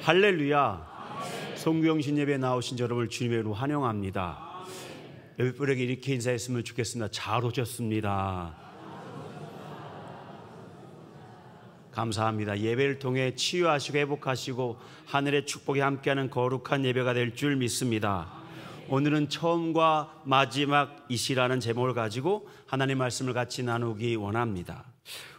할렐루야. 송구영신 예배에 나오신 여러분을 주님의 이름으로 환영합니다. 예배분에게 이렇게 인사했으면 좋겠습니다. 잘 오셨습니다. 감사합니다. 예배를 통해 치유하시고 회복하시고 하늘의 축복이 함께하는 거룩한 예배가 될 줄 믿습니다. 오늘은 처음과 마지막이시라는 제목을 가지고 하나님의 말씀을 같이 나누기 원합니다.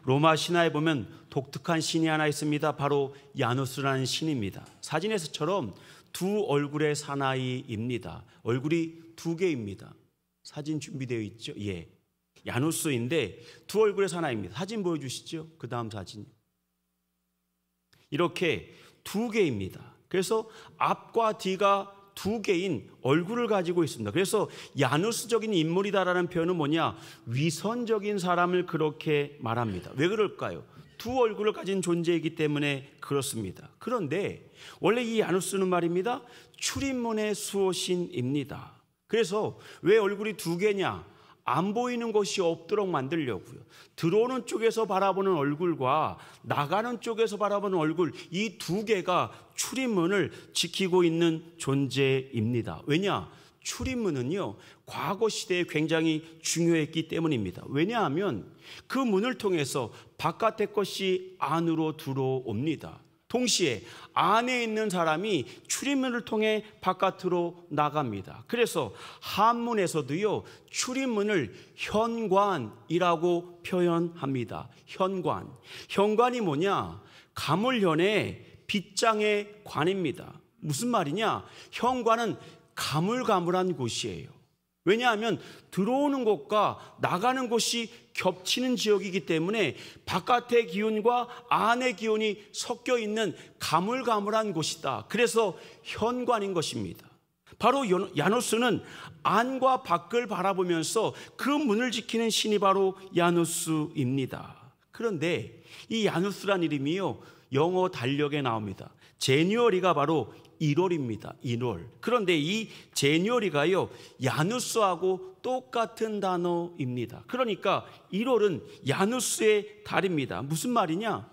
로마 신화에 보면 독특한 신이 하나 있습니다. 바로 야누스라는 신입니다. 사진에서처럼 두 얼굴의 사나이입니다. 얼굴이 두 개입니다. 사진 준비되어 있죠? 예, 야누스인데 두 얼굴의 사나이입니다. 사진 보여주시죠? 그 다음 사진. 이렇게 두 개입니다. 그래서 앞과 뒤가 두 개인 얼굴을 가지고 있습니다. 그래서 야누스적인 인물이다라는 표현은 뭐냐? 위선적인 사람을 그렇게 말합니다. 왜 그럴까요? 두 얼굴을 가진 존재이기 때문에 그렇습니다. 그런데 원래 이 야누스는 말입니다, 출입문의 수호신입니다. 그래서 왜 얼굴이 두 개냐? 안 보이는 것이 없도록 만들려고요. 들어오는 쪽에서 바라보는 얼굴과 나가는 쪽에서 바라보는 얼굴, 이 두 개가 출입문을 지키고 있는 존재입니다. 왜냐? 출입문은요, 과거 시대에 굉장히 중요했기 때문입니다. 왜냐하면 그 문을 통해서 바깥의 것이 안으로 들어옵니다. 동시에 안에 있는 사람이 출입문을 통해 바깥으로 나갑니다. 그래서 한문에서도요, 출입문을 현관이라고 표현합니다. 현관. 현관이 뭐냐? 가물현의 빗장의 관입니다. 무슨 말이냐? 현관은 가물가물한 곳이에요. 왜냐하면 들어오는 곳과 나가는 곳이 겹치는 지역이기 때문에 바깥의 기운과 안의 기운이 섞여 있는 가물가물한 곳이다. 그래서 현관인 것입니다. 바로 야누스는 안과 밖을 바라보면서 그 문을 지키는 신이 바로 야누스입니다. 그런데 이 야누스란 이름이요, 영어 달력에 나옵니다. 제뉴어리가 바로 1월입니다. 1월. 그런데 이 제뉴어리가요, 야누스하고 똑같은 단어입니다. 그러니까 1월은 야누스의 달입니다. 무슨 말이냐?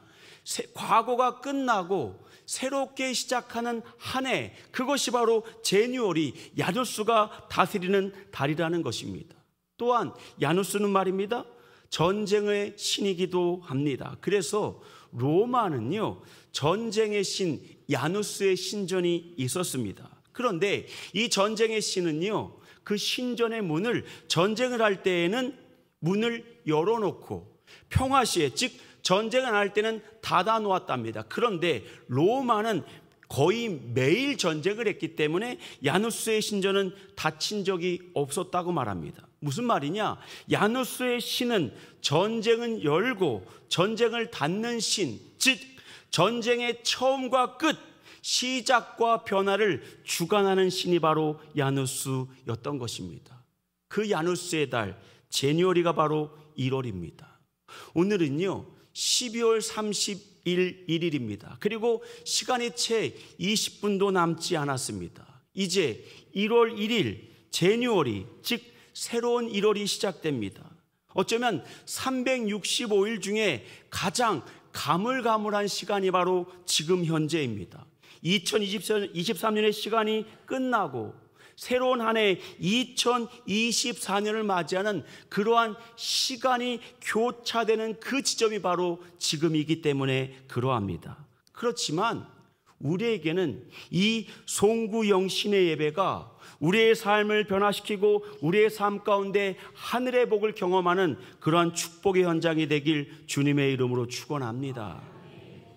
과거가 끝나고 새롭게 시작하는 한 해, 그것이 바로 제뉴어리, 야누스가 다스리는 달이라는 것입니다. 또한 야누스는 말입니다, 전쟁의 신이기도 합니다. 그래서 로마는요, 전쟁의 신 야누스의 신전이 있었습니다. 그런데 이 전쟁의 신은요, 그 신전의 문을 전쟁을 할 때에는 문을 열어놓고 평화 시에, 즉 전쟁을 할 때는 닫아 놓았답니다. 그런데 로마는 거의 매일 전쟁을 했기 때문에 야누스의 신전은 닫힌 적이 없었다고 말합니다. 무슨 말이냐? 야누스의 신은 전쟁은 열고 전쟁을 닫는 신, 즉 전쟁의 처음과 끝, 시작과 변화를 주관하는 신이 바로 야누스였던 것입니다. 그 야누스의 달 제뉴어리가 바로 1월입니다. 오늘은요 12월 31일입니다. 그리고 시간이 채 20분도 남지 않았습니다. 이제 1월 1일 제뉴어리, 즉 새로운 1월이 시작됩니다. 어쩌면 365일 중에 가장 가물가물한 시간이 바로 지금 현재입니다. 2023년의 시간이 끝나고 새로운 한 해 2024년을 맞이하는 그러한 시간이 교차되는 그 지점이 바로 지금이기 때문에 그러합니다. 그렇지만 우리에게는 이 송구영신의 예배가 우리의 삶을 변화시키고 우리의 삶 가운데 하늘의 복을 경험하는 그러한 축복의 현장이 되길 주님의 이름으로 축원합니다.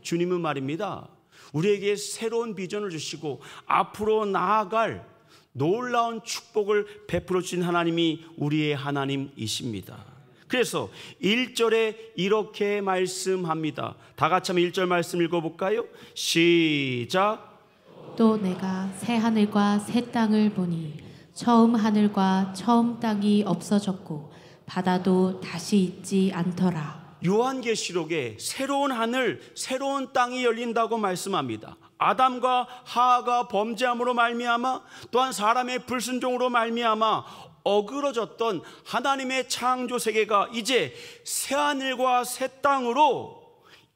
주님은 말입니다, 우리에게 새로운 비전을 주시고 앞으로 나아갈 놀라운 축복을 베풀어 주신 하나님이 우리의 하나님이십니다. 그래서 1절에 이렇게 말씀합니다. 다 같이 한번 1절 말씀 읽어볼까요? 시작. 또 내가 새 하늘과 새 땅을 보니 처음 하늘과 처음 땅이 없어졌고 바다도 다시 있지 않더라. 요한계시록에 새로운 하늘, 새로운 땅이 열린다고 말씀합니다. 아담과 하와가 범죄함으로 말미암아, 또한 사람의 불순종으로 말미암아 어그러졌던 하나님의 창조 세계가 이제 새 하늘과 새 땅으로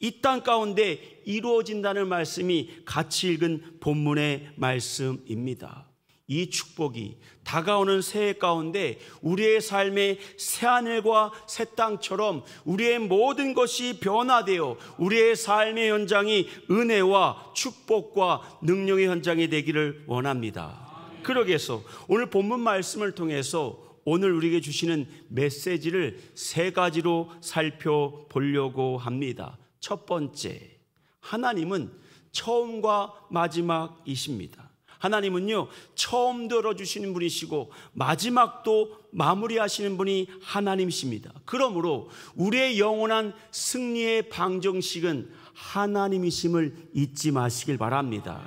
이 땅 가운데 이루어진다는 말씀이 같이 읽은 본문의 말씀입니다. 이 축복이 다가오는 새해 가운데 우리의 삶의 새하늘과 새 땅처럼 우리의 모든 것이 변화되어 우리의 삶의 현장이 은혜와 축복과 능력의 현장이 되기를 원합니다. 그러기 위해서 오늘 본문 말씀을 통해서 오늘 우리에게 주시는 메시지를 세 가지로 살펴보려고 합니다. 첫 번째, 하나님은 처음과 마지막이십니다. 하나님은요, 처음 들어주시는 분이시고 마지막도 마무리하시는 분이 하나님이십니다. 그러므로 우리의 영원한 승리의 방정식은 하나님이심을 잊지 마시길 바랍니다.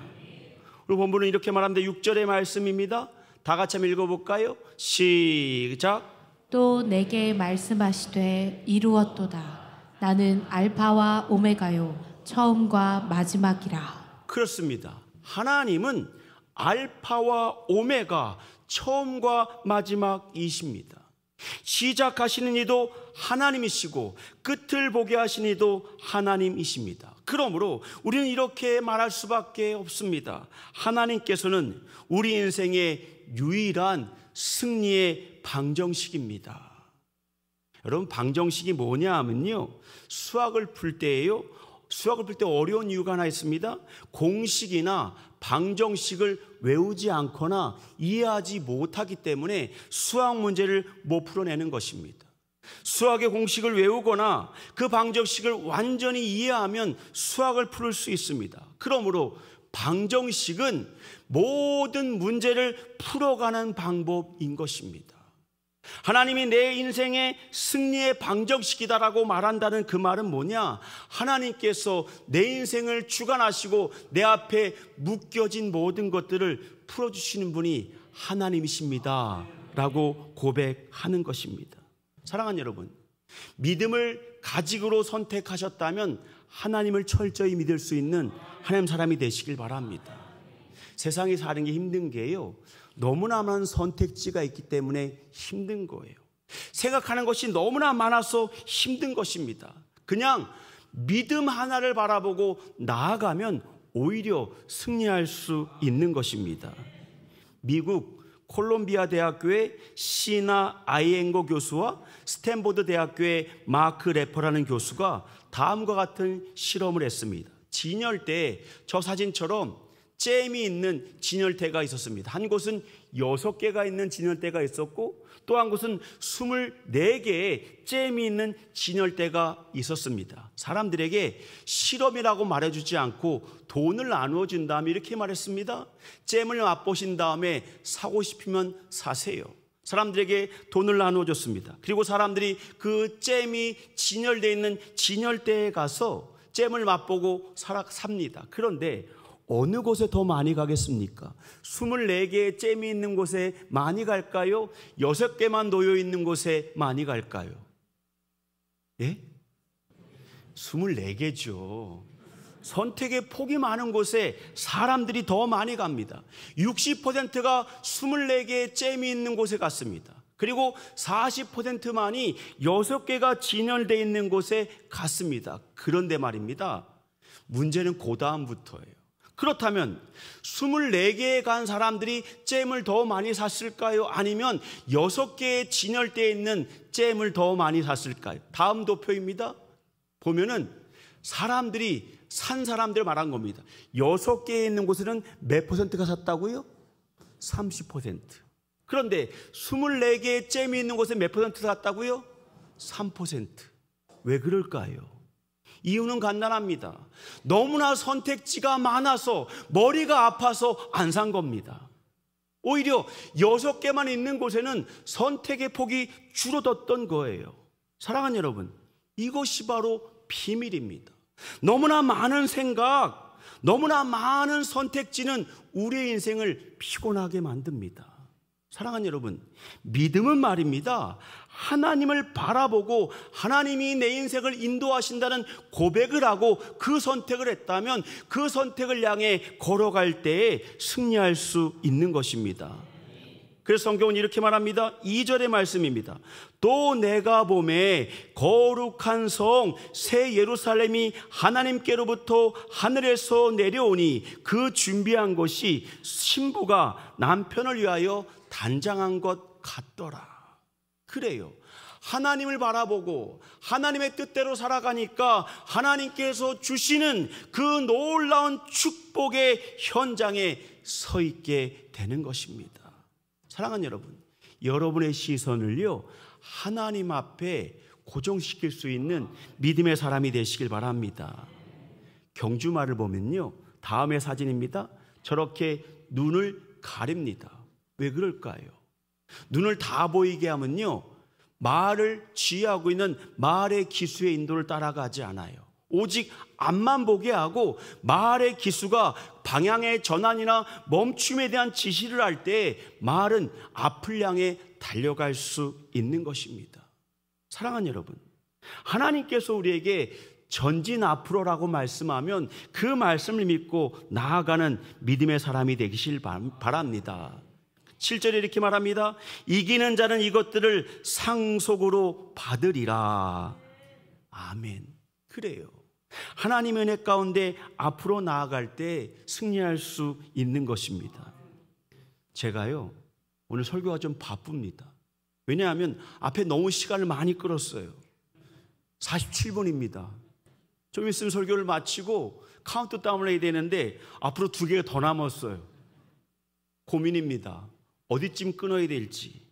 우리 본문은 이렇게 말합니다. 6절의 말씀입니다. 다 같이 한번 읽어볼까요? 시작. 또 내게 말씀하시되 이루었도다. 나는 알파와 오메가요 처음과 마지막이라. 그렇습니다. 하나님은 알파와 오메가 처음과 마지막이십니다. 시작하시는 이도 하나님이시고 끝을 보게 하시는 이도 하나님이십니다. 그러므로 우리는 이렇게 말할 수밖에 없습니다. 하나님께서는 우리 인생의 유일한 승리의 방정식입니다. 여러분, 방정식이 뭐냐 하면요, 수학을 풀 때예요. 수학을 풀 때 어려운 이유가 하나 있습니다. 공식이나 방정식을 외우지 않거나 이해하지 못하기 때문에 수학 문제를 못 풀어내는 것입니다. 수학의 공식을 외우거나 그 방정식을 완전히 이해하면 수학을 풀 수 있습니다. 그러므로 방정식은 모든 문제를 풀어가는 방법인 것입니다. 하나님이 내 인생의 승리의 방정식이다라고 말한다는 그 말은 뭐냐? 하나님께서 내 인생을 주관하시고 내 앞에 묶여진 모든 것들을 풀어주시는 분이 하나님이십니다 라고 고백하는 것입니다. 사랑하는 여러분, 믿음을 가직으로 선택하셨다면 하나님을 철저히 믿을 수 있는 하나님 사람이 되시길 바랍니다. 세상에 사는 게 힘든 게요, 너무나 많은 선택지가 있기 때문에 힘든 거예요. 생각하는 것이 너무나 많아서 힘든 것입니다. 그냥 믿음 하나를 바라보고 나아가면 오히려 승리할 수 있는 것입니다. 미국 콜롬비아 대학교의 시나 아이앵거 교수와 스탠포드 대학교의 마크 레퍼라는 교수가 다음과 같은 실험을 했습니다. 진열대에 저 사진처럼 잼이 있는 진열대가 있었습니다. 한 곳은 6개가 있는 진열대가 있었고 또 한 곳은 24개의 잼이 있는 진열대가 있었습니다. 사람들에게 실험이라고 말해주지 않고 돈을 나누어 준 다음에 이렇게 말했습니다. 잼을 맛보신 다음에 사고 싶으면 사세요. 사람들에게 돈을 나누어 줬습니다. 그리고 사람들이 그 잼이 진열되어 있는 진열대에 가서 잼을 맛보고 삽니다. 그런데 어느 곳에 더 많이 가겠습니까? 24개의 잼이 있는 곳에 많이 갈까요? 6개만 놓여 있는 곳에 많이 갈까요? 예? 24개죠. 선택의 폭이 많은 곳에 사람들이 더 많이 갑니다. 60%가 24개의 잼이 있는 곳에 갔습니다. 그리고 40%만이 6개가 진열되어 있는 곳에 갔습니다. 그런데 말입니다, 문제는 그 다음부터예요. 그렇다면 24개에 간 사람들이 잼을 더 많이 샀을까요? 아니면 6개의 진열대에 있는 잼을 더 많이 샀을까요? 다음 도표입니다. 보면은 사람들이 산 사람들 말한 겁니다. 6개에 있는 곳에는 몇 퍼센트가 샀다고요? 30%. 그런데 24개의 잼이 있는 곳에 몇 퍼센트 샀다고요? 3%. 왜 그럴까요? 이유는 간단합니다. 너무나 선택지가 많아서 머리가 아파서 안 산 겁니다. 오히려 6개만 있는 곳에는 선택의 폭이 줄어들었던 거예요. 사랑하는 여러분, 이것이 바로 비밀입니다. 너무나 많은 생각, 너무나 많은 선택지는 우리의 인생을 피곤하게 만듭니다. 사랑하는 여러분, 믿음은 말입니다, 하나님을 바라보고 하나님이 내 인생을 인도하신다는 고백을 하고 그 선택을 했다면 그 선택을 향해 걸어갈 때에 승리할 수 있는 것입니다. 그래서 성경은 이렇게 말합니다. 2절의 말씀입니다. 또 내가 보매 거룩한 성 새 예루살렘이 하나님께로부터 하늘에서 내려오니 그 준비한 것이 신부가 남편을 위하여 단장한 것 같더라. 그래요. 하나님을 바라보고 하나님의 뜻대로 살아가니까 하나님께서 주시는 그 놀라운 축복의 현장에 서 있게 되는 것입니다. 사랑하는 여러분, 여러분의 시선을요 하나님 앞에 고정시킬 수 있는 믿음의 사람이 되시길 바랍니다. 경주마를 보면요, 다음의 사진입니다. 저렇게 눈을 가립니다. 왜 그럴까요? 눈을 다 보이게 하면요, 말을 지휘하고 있는 말의 기수의 인도를 따라가지 않아요. 오직 앞만 보게 하고 말의 기수가 방향의 전환이나 멈춤에 대한 지시를 할 때 말은 앞을 향해 달려갈 수 있는 것입니다. 사랑하는 여러분, 하나님께서 우리에게 전진 앞으로라고 말씀하면 그 말씀을 믿고 나아가는 믿음의 사람이 되시길 바랍니다. 7절에 이렇게 말합니다. 이기는 자는 이것들을 상속으로 받으리라. 아멘. 그래요. 하나님의 은혜 가운데 앞으로 나아갈 때 승리할 수 있는 것입니다. 제가요 오늘 설교가 좀 바쁩니다. 왜냐하면 앞에 너무 시간을 많이 끌었어요. 47분입니다. 좀 있으면 설교를 마치고 카운트다운을 해야 되는데 앞으로 2개가 더 남았어요. 고민입니다. 어디쯤 끊어야 될지.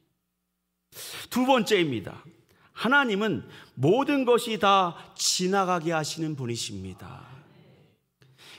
두 번째입니다. 하나님은 모든 것이 다 지나가게 하시는 분이십니다.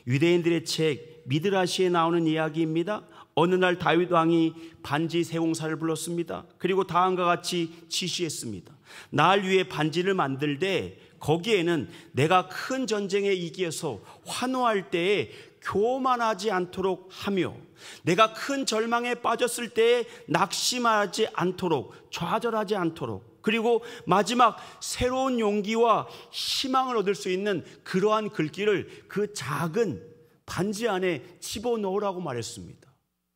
유대인들의 책 미드라시에 나오는 이야기입니다. 어느 날 다윗 왕이 반지 세공사를 불렀습니다. 그리고 다음과 같이 지시했습니다. 날 위해 반지를 만들되 거기에는 내가 큰 전쟁에 이기어서 환호할 때에 교만하지 않도록 하며 내가 큰 절망에 빠졌을 때에 낙심하지 않도록, 좌절하지 않도록, 그리고 마지막 새로운 용기와 희망을 얻을 수 있는 그러한 글귀를 그 작은 반지 안에 집어넣으라고 말했습니다.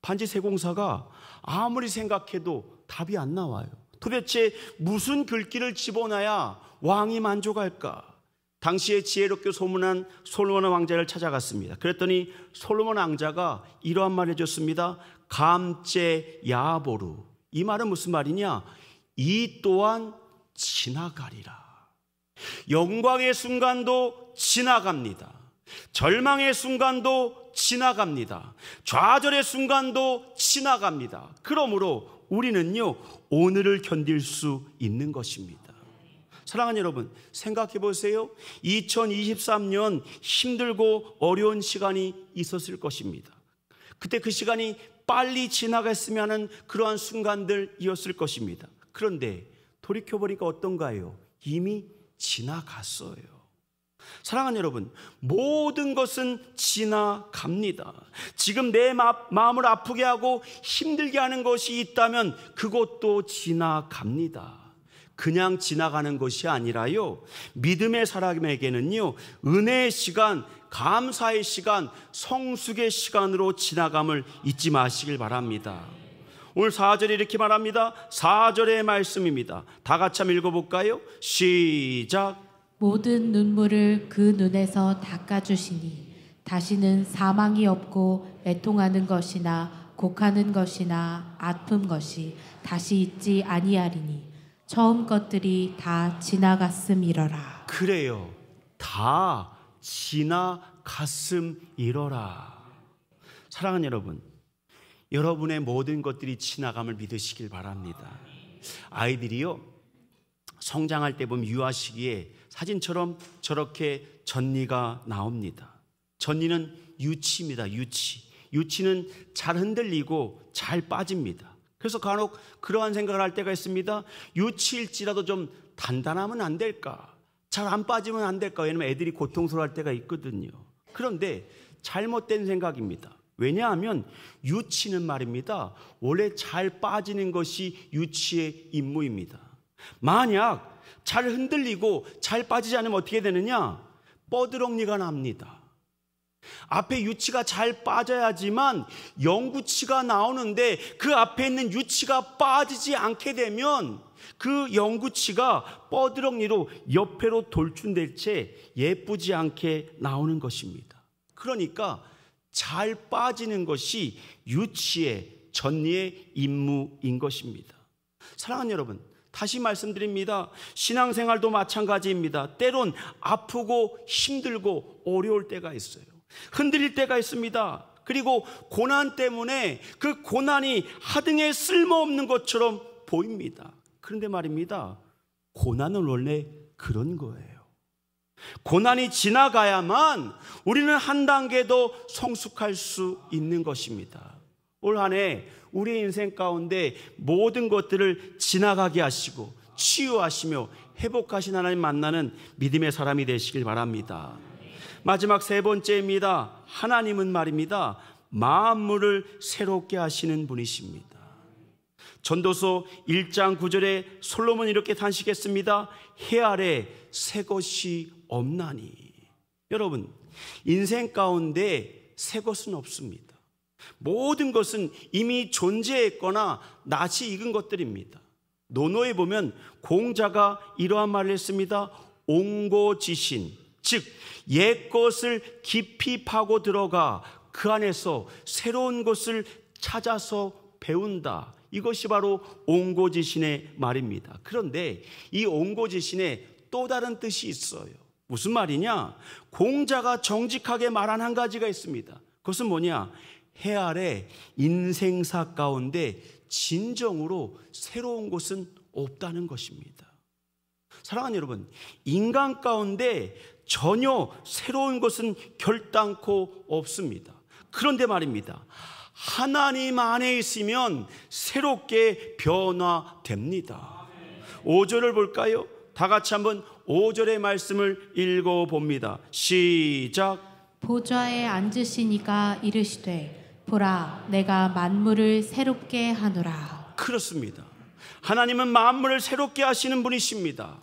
반지 세공사가 아무리 생각해도 답이 안 나와요. 도대체 무슨 글귀를 집어넣어야 왕이 만족할까? 당시에 지혜롭게 소문한 솔로몬 왕자를 찾아갔습니다. 그랬더니 솔로몬 왕자가 이러한 말을 해줬습니다. 감제 야보루. 이 말은 무슨 말이냐? 이 또한 지나가리라. 영광의 순간도 지나갑니다. 절망의 순간도 지나갑니다. 좌절의 순간도 지나갑니다. 그러므로 우리는요 오늘을 견딜 수 있는 것입니다. 사랑하는 여러분, 생각해 보세요. 2023년 힘들고 어려운 시간이 있었을 것입니다. 그때 그 시간이 빨리 지나갔으면 하는 그러한 순간들이었을 것입니다. 그런데 돌이켜보니까 어떤가요? 이미 지나갔어요. 사랑하는 여러분, 모든 것은 지나갑니다. 지금 내 마음을 아프게 하고 힘들게 하는 것이 있다면 그것도 지나갑니다. 그냥 지나가는 것이 아니라요, 믿음의 사람에게는요 은혜의 시간, 감사의 시간, 성숙의 시간으로 지나감을 잊지 마시길 바랍니다. 오늘 4절에 이렇게 말합니다. 4절의 말씀입니다. 다 같이 한번 읽어볼까요? 시작. 모든 눈물을 그 눈에서 닦아주시니 다시는 사망이 없고 애통하는 것이나 곡하는 것이나 아픈 것이 다시 있지 아니하리니 처음 것들이 다 지나갔음이러라. 그래요. 다 지나갔음이러라. 사랑하는 여러분, 여러분의 모든 것들이 지나감을 믿으시길 바랍니다. 아이들이요 성장할 때 보면 유아 시기에 사진처럼 저렇게 전니가 나옵니다. 전니는 유치입니다. 유치는 잘 흔들리고 잘 빠집니다. 그래서 간혹 그러한 생각을 할 때가 있습니다. 유치일지라도 좀 단단하면 안 될까? 잘 안 빠지면 안 될까? 왜냐하면 애들이 고통스러워할 때가 있거든요. 그런데 잘못된 생각입니다. 왜냐하면 유치는 말입니다, 원래 잘 빠지는 것이 유치의 임무입니다. 만약 잘 흔들리고 잘 빠지지 않으면 어떻게 되느냐? 뻐드렁니가 납니다. 앞에 유치가 잘 빠져야지만 영구치가 나오는데 그 앞에 있는 유치가 빠지지 않게 되면 그 영구치가 뻐드렁니로 옆으로 돌출될 채 예쁘지 않게 나오는 것입니다. 그러니까 잘 빠지는 것이 유치의 전리의 임무인 것입니다. 사랑하는 여러분, 다시 말씀드립니다. 신앙생활도 마찬가지입니다. 때론 아프고 힘들고 어려울 때가 있어요. 흔들릴 때가 있습니다. 그리고 고난 때문에 그 고난이 하등에 쓸모없는 것처럼 보입니다. 그런데 말입니다, 고난은 원래 그런 거예요. 고난이 지나가야만 우리는 한 단계 더 성숙할 수 있는 것입니다. 올 한 해 우리의 인생 가운데 모든 것들을 지나가게 하시고 치유하시며 회복하신 하나님 만나는 믿음의 사람이 되시길 바랍니다. 마지막 세 번째입니다. 하나님은 말입니다, 만물을 새롭게 하시는 분이십니다. 전도서 1장 9절에 솔로몬이 이렇게 단식했습니다. 해 아래 새 것이 없나니. 여러분, 인생 가운데 새 것은 없습니다. 모든 것은 이미 존재했거나 낯이 익은 것들입니다. 논어에 보면 공자가 이러한 말을 했습니다. 옹고지신, 즉 옛것을 깊이 파고 들어가 그 안에서 새로운 것을 찾아서 배운다. 이것이 바로 옹고지신의 말입니다. 그런데 이 옹고지신에 또 다른 뜻이 있어요. 무슨 말이냐? 공자가 정직하게 말한 한 가지가 있습니다. 그것은 뭐냐? 해 아래 인생사 가운데 진정으로 새로운 것은 없다는 것입니다. 사랑하는 여러분, 인간 가운데 전혀 새로운 것은 결단코 없습니다. 그런데 말입니다, 하나님 안에 있으면 새롭게 변화됩니다. 5절을 볼까요? 다 같이 한번 5절의 말씀을 읽어봅니다. 시작. 보좌에 앉으시니가 이르시되 보라, 내가 만물을 새롭게 하노라. 그렇습니다. 하나님은 만물을 새롭게 하시는 분이십니다.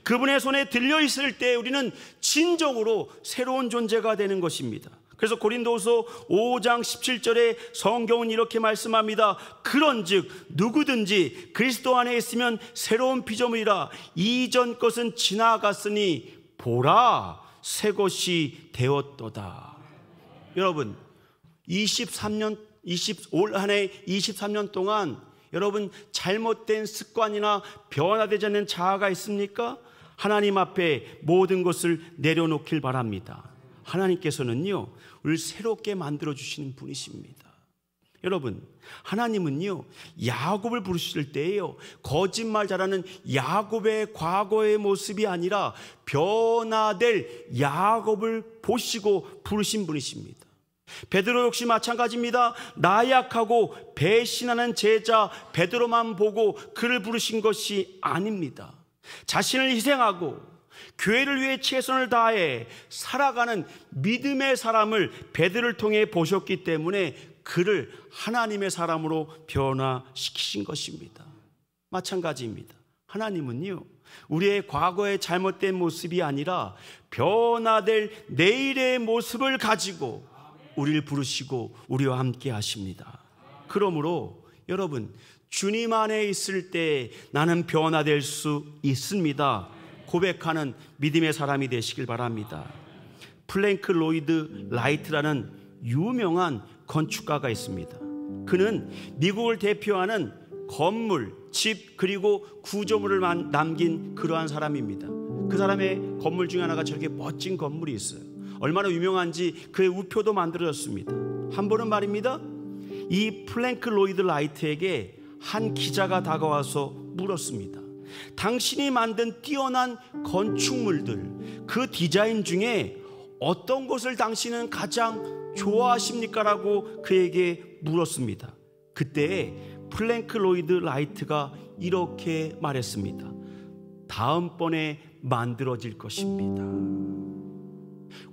그분의 손에 들려있을 때 우리는 진정으로 새로운 존재가 되는 것입니다. 그래서 고린도서 5장 17절에 성경은 이렇게 말씀합니다. 그런즉 누구든지 그리스도 안에 있으면 새로운 피조물이라. 이전 것은 지나갔으니 보라, 새 것이 되었도다. 여러분, 올 한 해 23년 동안 여러분 잘못된 습관이나 변화되지 않는 자아가 있습니까? 하나님 앞에 모든 것을 내려놓길 바랍니다. 하나님께서는요, 우리를 새롭게 만들어주시는 분이십니다. 여러분, 하나님은요, 야곱을 부르실 때에요, 거짓말 잘하는 야곱의 과거의 모습이 아니라 변화될 야곱을 보시고 부르신 분이십니다. 베드로 역시 마찬가지입니다. 나약하고 배신하는 제자 베드로만 보고 그를 부르신 것이 아닙니다. 자신을 희생하고 교회를 위해 최선을 다해 살아가는 믿음의 사람을 베드로를 통해 보셨기 때문에 그를 하나님의 사람으로 변화시키신 것입니다. 마찬가지입니다. 하나님은요, 우리의 과거의 잘못된 모습이 아니라 변화될 내일의 모습을 가지고 우리를 부르시고 우리와 함께 하십니다. 그러므로 여러분, 주님 안에 있을 때 나는 변화될 수 있습니다 고백하는 믿음의 사람이 되시길 바랍니다. 플랭크 로이드 라이트라는 유명한 건축가가 있습니다. 그는 미국을 대표하는 건물, 집, 그리고 구조물을 남긴 그러한 사람입니다. 그 사람의 건물 중에 하나가 저렇게 멋진 건물이 있어요. 얼마나 유명한지 그의 우표도 만들어졌습니다. 한 번은 말입니다, 이 플랭크 로이드 라이트에게 한 기자가 다가와서 물었습니다. 당신이 만든 뛰어난 건축물들, 그 디자인 중에 어떤 것을 당신은 가장 좋아하십니까? 라고 그에게 물었습니다. 그때 플랭크 로이드 라이트가 이렇게 말했습니다. 다음번에 만들어질 것입니다.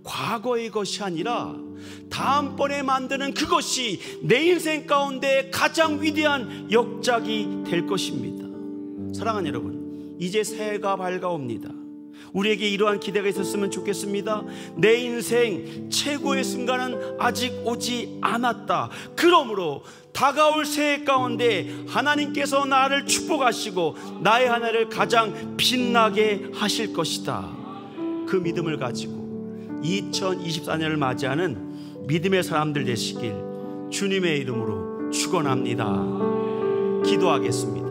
과거의 것이 아니라 다음번에 만드는 그것이 내 인생 가운데 가장 위대한 역작이 될 것입니다. 사랑하는 여러분, 이제 새해가 밝아옵니다. 우리에게 이러한 기대가 있었으면 좋겠습니다. 내 인생 최고의 순간은 아직 오지 않았다. 그러므로 다가올 새해 가운데 하나님께서 나를 축복하시고 나의 한 해를 가장 빛나게 하실 것이다. 그 믿음을 가지고 2024년을 맞이하는 믿음의 사람들 되시길 주님의 이름으로 축원합니다. 기도하겠습니다.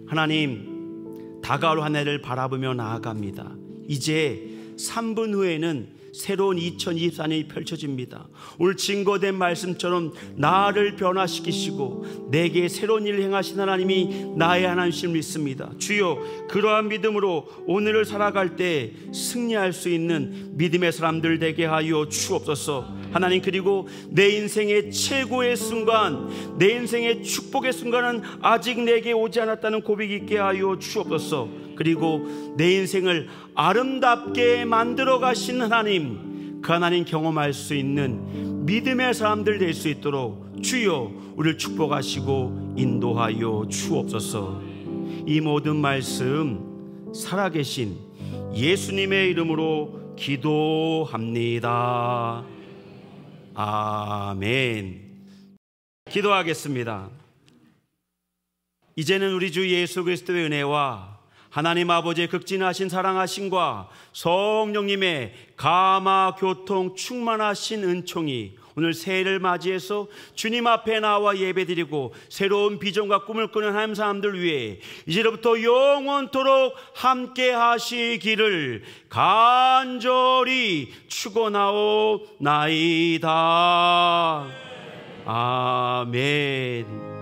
하나님, 다가올 한 해를 바라보며 나아갑니다. 이제 3분 후에는 새로운 2024년이 펼쳐집니다. 오늘 증거된 말씀처럼 나를 변화시키시고 내게 새로운 일을 행하신 하나님이 나의 하나님이심을 믿습니다. 주여, 그러한 믿음으로 오늘을 살아갈 때 승리할 수 있는 믿음의 사람들 되게 하여 주옵소서. 하나님, 그리고 내 인생의 최고의 순간, 내 인생의 축복의 순간은 아직 내게 오지 않았다는 고백이 있게 하여 주옵소서. 그리고 내 인생을 아름답게 만들어 가신 하나님, 그 하나님 경험할 수 있는 믿음의 사람들 될 수 있도록 주여 우리를 축복하시고 인도하여 주옵소서. 이 모든 말씀 살아계신 예수님의 이름으로 기도합니다. 아멘. 기도하겠습니다. 이제는 우리 주 예수 그리스도의 은혜와 하나님 아버지의 극진하신 사랑하심과 성령님의 감화 교통 충만하신 은총이 오늘 새해를 맞이해서 주님 앞에 나와 예배드리고 새로운 비전과 꿈을 꾸는 하나님 사람들 위해 이제부터 영원토록 함께 하시기를 간절히 축원하옵나이다. 아멘.